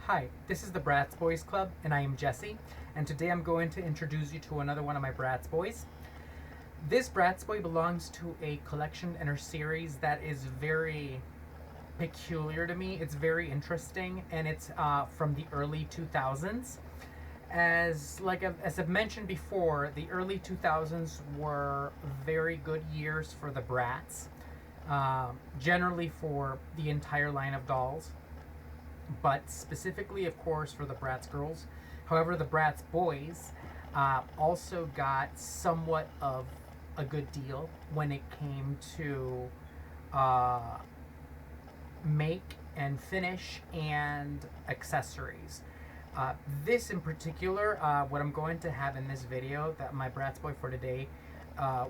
Hi, this is the Bratz Boyz Club, and I am Jesse, and today I'm going to introduce you to another one of my Bratz Boys. This Bratz Boy belongs to a collection and a series that is very peculiar to me. It's very interesting, and it's from the early 2000s. As I've mentioned before, the early 2000s were very good years for the Bratz, generally for the entire line of dolls, but specifically, of course, for the Bratz girls. However, the Bratz boys also got somewhat of a good deal when it came to uh, make and finish and accessories. This in particular, what I'm going to have in this video, that my Bratz Boy for today,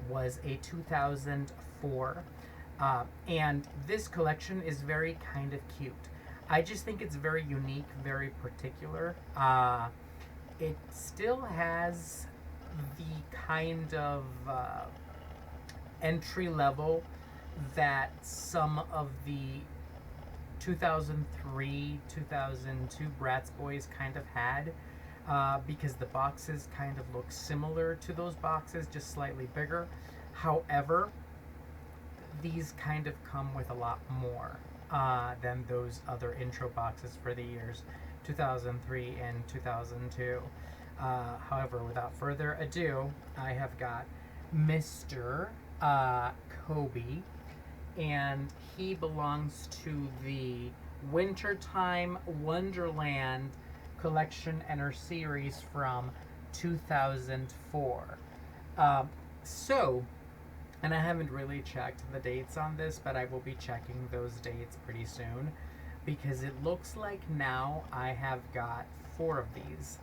was a 2004. And this collection is very kind of cute. I just think it's very unique, very particular. It still has the kind of entry level that some of the 2003, 2002 Bratz Boys kind of had, because the boxes kind of look similar to those boxes, just slightly bigger. However, these kind of come with a lot more than those other intro boxes for the years 2003 and 2002. However, without further ado, I have got Mr. Koby, and he belongs to the Wintertime Wonderland collection and her series from 2004. And I haven't really checked the dates on this, but I will be checking those dates pretty soon, because it looks like now I have got 4 of these.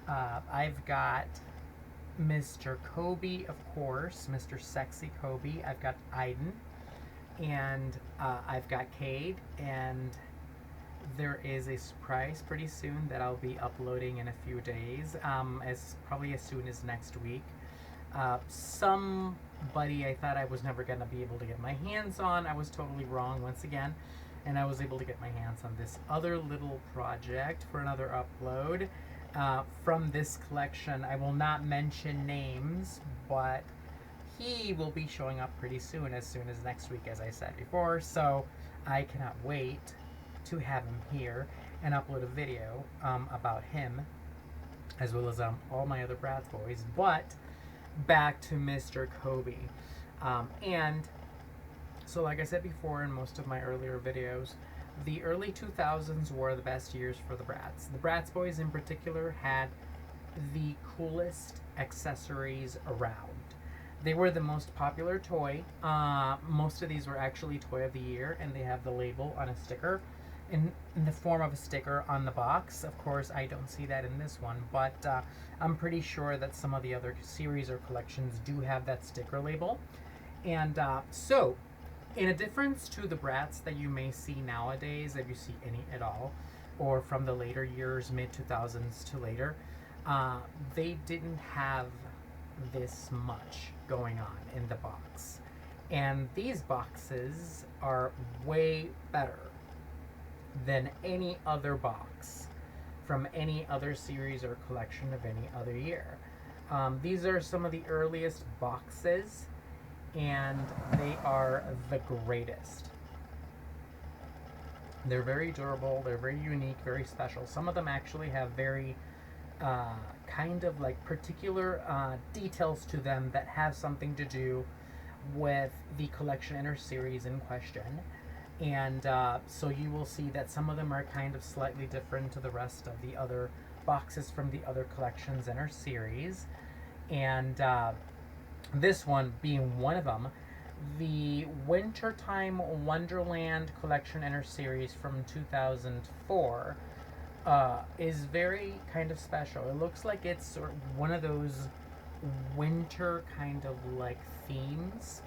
I've got Mr. Koby, of course, Mr. Sexy Koby. I've got Eitan, and I've got Cade, and there is a surprise pretty soon that I'll be uploading in a few days, probably as soon as next week. Somebody I thought I was never going to be able to get my hands on. I was totally wrong once again, and I was able to get my hands on this other little project for another upload from this collection. I will not mention names, but he will be showing up pretty soon as next week, as I said before, so I cannot wait to have him here and upload a video about him, as well as all my other Bratz Boys. But back to Mr. Koby. And so, like I said before in most of my earlier videos, the early 2000s were the best years for the Bratz. The Bratz Boys in particular had the coolest accessories around. They were the most popular toy. Most of these were actually Toy of the Year, and they have the label on a sticker, in the form of a sticker on the box. Of course, I don't see that in this one, but I'm pretty sure that some of the other series or collections do have that sticker label. And so, in a difference to the Bratz that you may see nowadays, if you see any at all, or from the later years, mid-2000s to later, they didn't have this much going on in the box. And these boxes are way better than any other box from any other series or collection of any other year. These are some of the earliest boxes, and they are the greatest. They're very durable, they're very unique, very special. Some of them actually have very kind of like particular details to them that have something to do with the collection and or series in question. And so you will see that some of them are kind of slightly different to the rest of the other boxes from the other collections in our series. And this one being one of them, the Wintertime Wonderland collection in our series from 2004 is very kind of special. It looks like it's sort of one of those winter kind of like themes.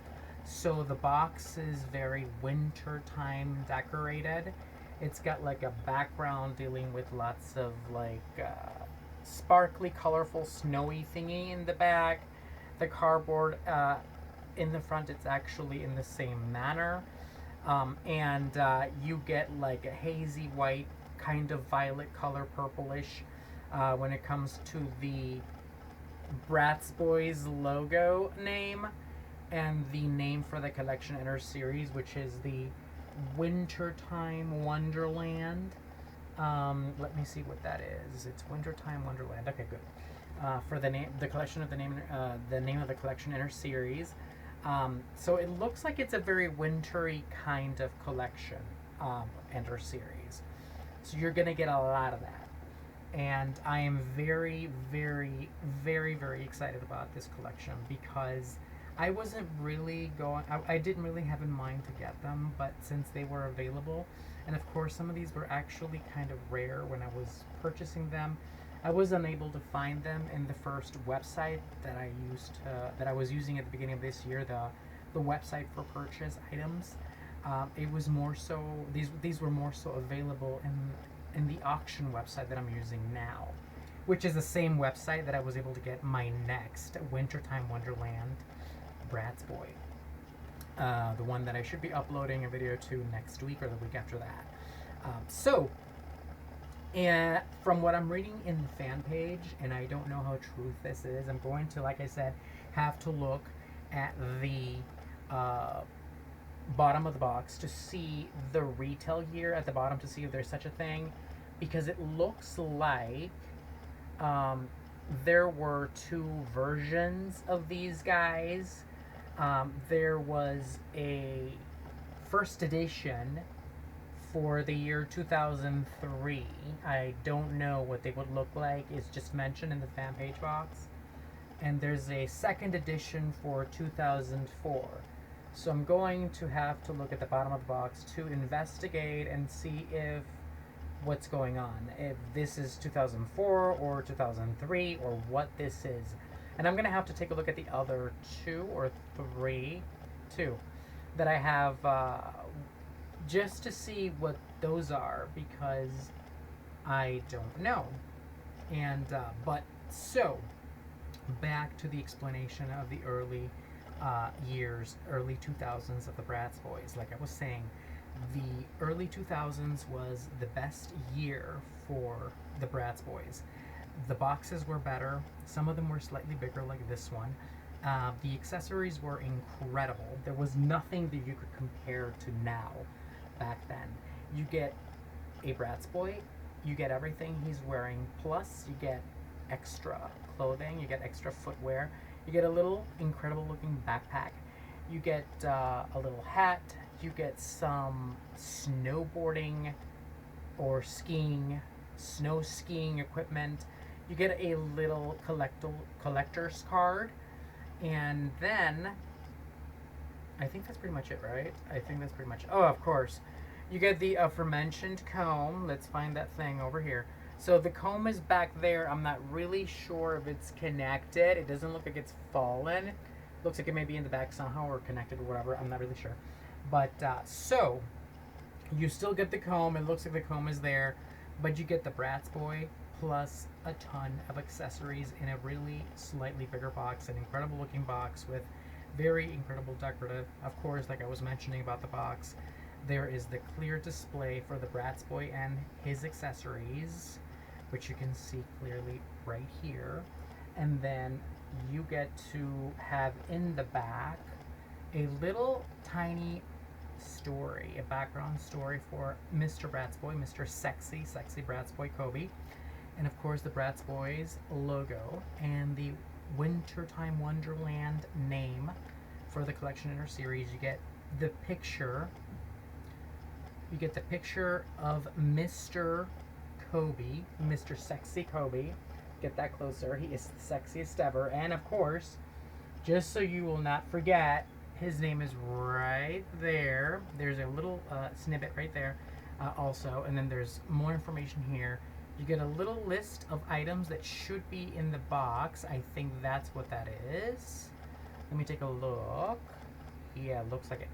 So the box is very wintertime decorated. It's got like a background dealing with lots of like sparkly, colorful, snowy thingy in the back. The cardboard in the front, it's actually in the same manner. And you get like a hazy white kind of violet color, purplish, when it comes to the Bratz Boyz logo name and the name for the collection in our series, which is the Wintertime Wonderland. Let me see what that is. It's Wintertime Wonderland. Okay, good. For the name, the collection of the name of the collection in our series. So it looks like it's a very wintry kind of collection, and our series. So you're gonna get a lot of that. And I am very, very, very, very excited about this collection because I wasn't really I didn't really have in mind to get them, but since they were available, and of course some of these were actually kind of rare when I was purchasing them, I was unable to find them in the first website that I was using at the beginning of this year, the website for purchase items. It was more so, these were more so available in the auction website that I'm using now, which is the same website that I was able to get my next Wintertime Wonderland Bratz Boy. The one that I should be uploading a video to next week or the week after that. And from what I'm reading in the fan page, and I don't know how true this is, I'm going to, like I said, have to look at the bottom of the box to see the retail year at the bottom to see if there's such a thing, because it looks like there were two versions of these guys. There was a first edition for the year 2003. I don't know what they would look like. It's just mentioned in the fan page box. And there's a second edition for 2004. So I'm going to have to look at the bottom of the box to investigate and see if what's going on. If this is 2004 or 2003 or what this is. And I'm going to have to take a look at the other two that I have just to see what those are, because I don't know. And so back to the explanation of the early early 2000s of the Bratz Boyz. Like I was saying, the early 2000s was the best year for the Bratz Boyz. The boxes were better. Some of them were slightly bigger, like this one. The accessories were incredible. There was nothing that you could compare to now. Back then, you get a Bratz Boy, you get everything he's wearing, plus you get extra clothing, you get extra footwear, you get a little incredible looking backpack, you get a little hat, you get some snowboarding or snow skiing equipment, you get a little collector's card, and then I think that's pretty much it, right? I think that's pretty much it. Oh, of course. You get the aforementioned comb. Let's find that thing over here. So the comb is back there. I'm not really sure if it's connected. It doesn't look like it's fallen. Looks like it may be in the back somehow or connected or whatever. I'm not really sure. But, so, you still get the comb. It looks like the comb is there. But you get the Bratz Boy plus a ton of accessories in a really slightly bigger box. An incredible looking box with very incredible decorative. Of course, like I was mentioning about the box, there is the clear display for the Bratz Boy and his accessories, which you can see clearly right here. And then you get to have in the back a little tiny story, a background story for Mr. Bratz Boy, Mr. Sexy Bratz Boy Koby. And of course the Bratz Boyz logo and the Wintertime Wonderland name for the collection in our series. You get the picture. You get the picture of Mr. Koby, Mr. Sexy Koby. Get that closer. He is the sexiest ever. And of course, just so you will not forget, his name is right there. There's a little snippet right there also. And then there's more information here. You get a little list of items that should be in the box. I think that's what that is. Let me take a look. Yeah, looks like it.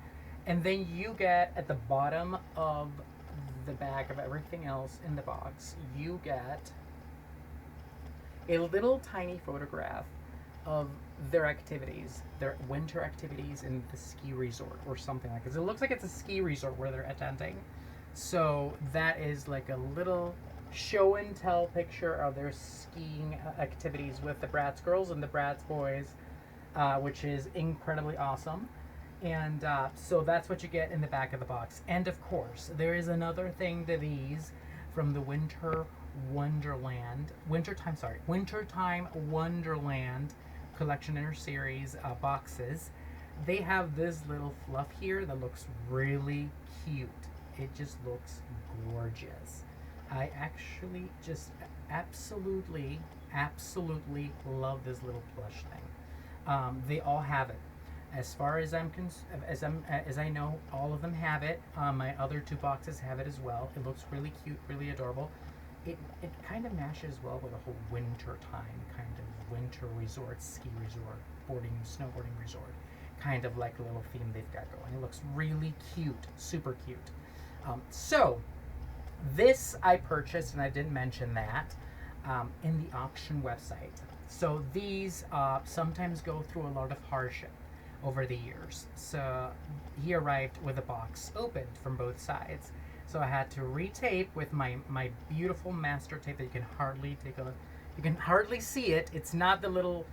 And then you get, at the bottom of the bag of everything else in the box, you get a little tiny photograph of their activities, their winter activities in the ski resort or something like this. It looks like it's a ski resort where they're attending. So that is like a little show and tell picture of their skiing activities with the Bratz girls and the Bratz boys, which is incredibly awesome. And so that's what you get in the back of the box. And of course, there is another thing to these from the Wintertime Wonderland collection inner series boxes. They have this little fluff here that looks really cute. It just looks gorgeous. I actually just absolutely, absolutely love this little plush thing. They all have it. As far as as I know, all of them have it. My other two boxes have it as well. It looks really cute, really adorable. It kind of matches well with a whole winter time kind of winter resort, ski resort, snowboarding resort, kind of like a little theme they've got going. It looks really cute, super cute. So this I purchased, and I didn't mention that, in the auction website. So these sometimes go through a lot of hardship over the years. So he arrived with a box opened from both sides. So I had to retape with my beautiful master tape that you can hardly you can hardly see it. It's not the little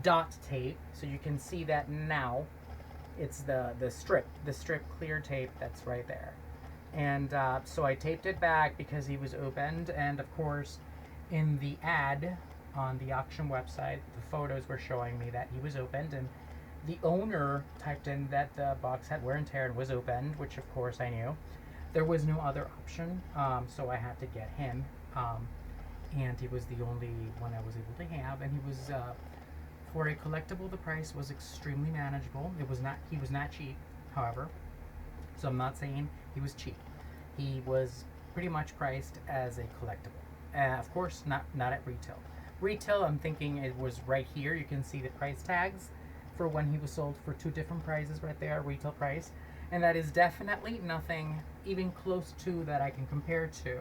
dot tape, so you can see that now. It's the strip clear tape that's right there. And so I taped it back because he was opened, and of course in the ad on the auction website, the photos were showing me that he was opened, and the owner typed in that the box had wear and tear and was opened, which of course I knew. There was no other option, so I had to get him, and he was the only one I was able to have, and he was, for a collectible, the price was extremely manageable. He was not cheap, however, so I'm not saying he was cheap. He was pretty much priced as a collectible. Of course, not at retail. Retail, I'm thinking it was right here. You can see the price tags for when he was sold for two different prices right there, retail price. And that is definitely nothing even close to that I can compare to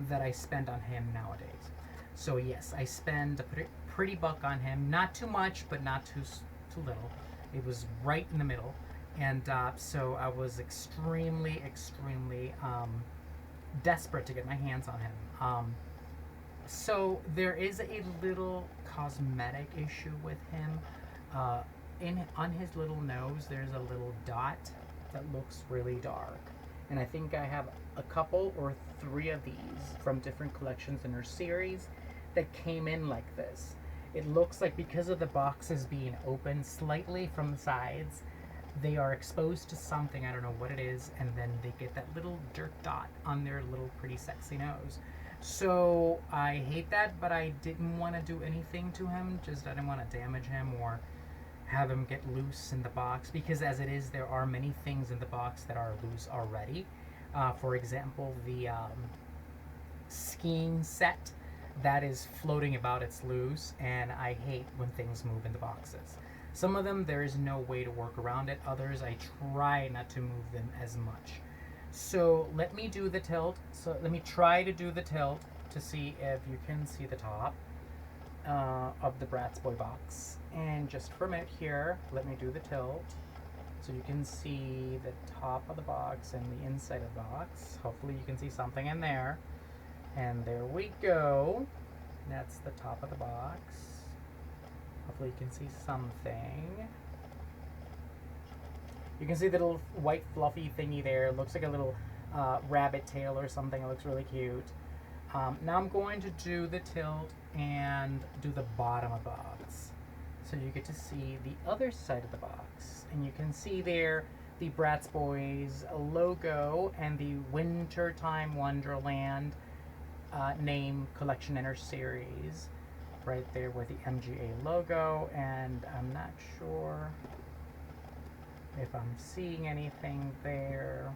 that I spend on him nowadays. So yes, I spend a pretty buck on him. Not too much, but not too little. It was right in the middle. And so I was extremely, extremely desperate to get my hands on him. So there is a little cosmetic issue with him. On his little nose, there's a little dot that looks really dark. And I think I have a couple or three of these from different collections in her series that came in like this. It looks like because of the boxes being open slightly from the sides, they are exposed to something, I don't know what it is, and then they get that little dirt dot on their little pretty sexy nose. So I hate that, but I didn't want to do anything to him. Just I didn't want to damage him or have him get loose in the box, because as it is, there are many things in the box that are loose already. For example, the skiing set that is floating about, it's loose, and I hate when things move in the boxes. Some of them there is no way to work around it. Others I try not to move them as much. So let me do the tilt. So let me try to do the tilt to see if you can see the top of the Bratz Boy box. And just for a minute here, let me do the tilt so you can see the top of the box and the inside of the box. Hopefully you can see something in there. And there we go. That's the top of the box. Hopefully you can see something. You can see the little white fluffy thingy there. It looks like a little rabbit tail or something. It looks really cute. Now I'm going to do the tilt and do the bottom of the box. So you get to see the other side of the box. And you can see there the Bratz Boyz logo and the Wintertime Wonderland name collection inner series. Right there with the MGA logo. And I'm not sure if I'm seeing anything there.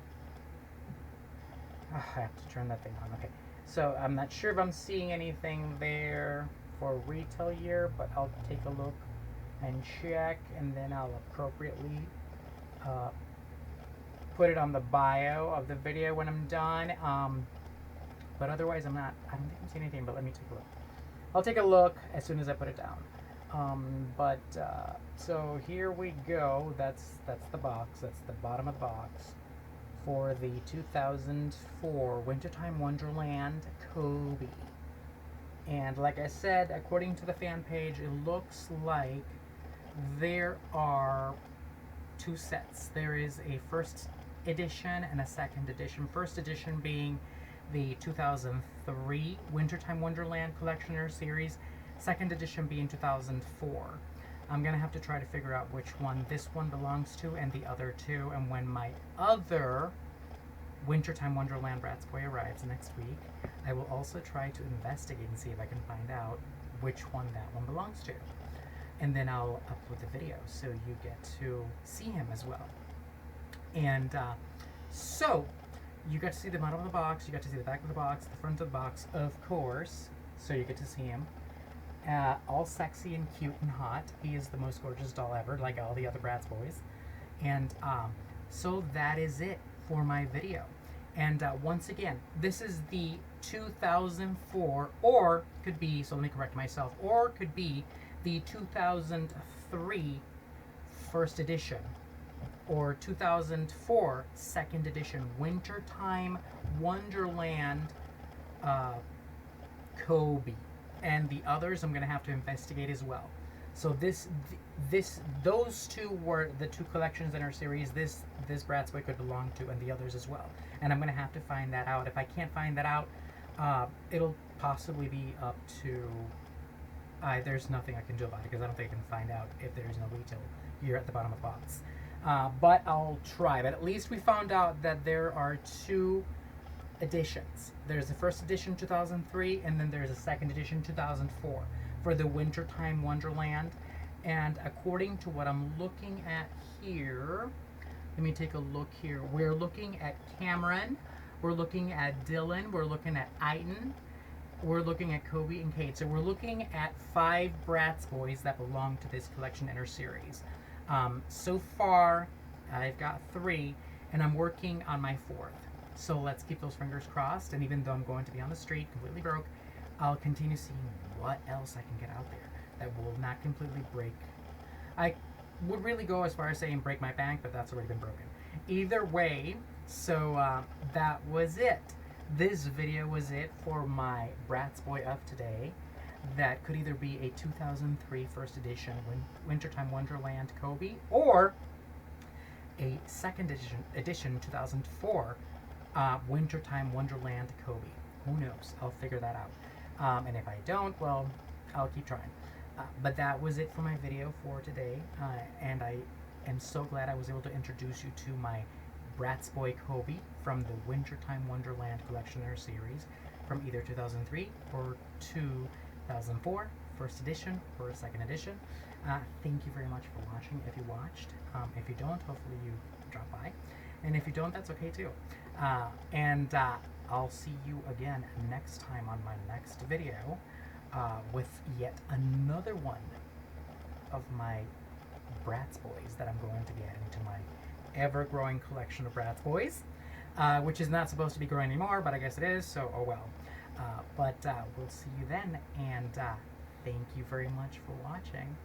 Oh, I have to turn that thing on. Okay. So I'm not sure if I'm seeing anything there for retail year, but I'll take a look and check, and then I'll appropriately put it on the bio of the video when I'm done. But otherwise I don't think I'm seeing anything, but let me take a look. I'll take a look as soon as I put it down. So here we go. That's the box. That's the bottom of the box. for the 2004 Wintertime Wonderland Koby. And like I said, according to the fan page, it looks like there are two sets. There is a first edition and a second edition. First edition being the 2003 Wintertime Wonderland Collectioner Series. Second edition being 2004. I'm going to have to try to figure out which one this one belongs to and the other two, and when my other Wintertime Wonderland Bratz Boy arrives next week, I will also try to investigate and see if I can find out which one that one belongs to. And then I'll upload the video so you get to see him as well. And so, you got to see the bottom of the box, you got to see the back of the box, the front of the box, of course, so you get to see him. All sexy and cute and hot. He is the most gorgeous doll ever, like all the other Bratz Boys. And so that is it for my video. And once again, this is the 2004, or could be, so let me correct myself, or could be the 2003 first edition, or 2004 second edition Wintertime Wonderland Koby. And the others I'm going to have to investigate as well. So those two were the two collections in our series. This Bratz Boy could belong to, and the others as well. And I'm going to have to find that out. If I can't find that out, it'll possibly be up to. There's nothing I can do about it because I don't think I can find out if there's no retail here at the bottom of the box. But I'll try. But at least we found out that there are two editions. There's the first edition 2003, and then there's a second edition 2004 for the Wintertime Wonderland. And according to what I'm looking at here, let me take a look here. We're looking at Cameron, we're looking at Dylan, we're looking at Eitan, we're looking at Koby and Cade. So we're looking at 5 Bratz Boys that belong to this collection in our series. So far, I've got 3, and I'm working on my 4th. So let's keep those fingers crossed, and even though I'm going to be on the street, completely broke, I'll continue seeing what else I can get out there that will not completely break. I would really go as far as saying break my bank, but that's already been broken. Either way, so that was it. This video was it for my Bratz Boy of today. That could either be a 2003 first edition Wintertime Wonderland Koby, or a second edition 2004 Wintertime Wonderland Koby. Who knows? I'll figure that out. And if I don't, well, I'll keep trying. But that was it for my video for today. And I am so glad I was able to introduce you to my Bratz Boy Koby from the Wintertime Wonderland Collectioner series from either 2003 or 2004, first edition or second edition. Thank you very much for watching, if you watched. If you don't, hopefully you drop by. And if you don't, that's okay too. I'll see you again next time on my next video with yet another one of my Bratz Boys that I'm going to be adding to my ever-growing collection of Bratz Boys, which is not supposed to be growing anymore, but I guess it is, so oh well. But we'll see you then, and thank you very much for watching.